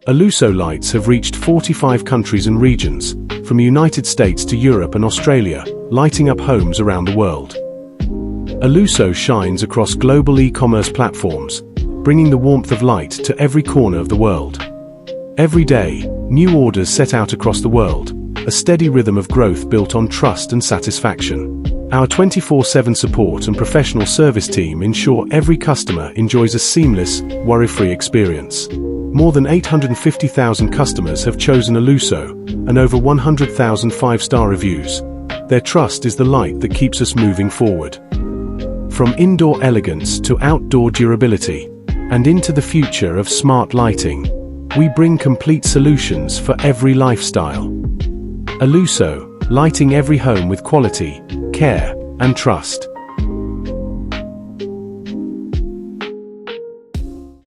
Alusso lights have reached 45 countries and regions, from the United States to Europe and Australia, lighting up homes around the world. Alusso shines across global e-commerce platforms, bringing the warmth of light to every corner of the world. Every day, new orders set out across the world, a steady rhythm of growth built on trust and satisfaction. Our 24/7 support and professional service team ensure every customer enjoys a seamless, worry-free experience. More than 850,000 customers have chosen Alusso, and over 100,000 five-star reviews. Their trust is the light that keeps us moving forward. From indoor elegance to outdoor durability, and into the future of smart lighting, we bring complete solutions for every lifestyle. Alusso, lighting every home with quality, care, and trust.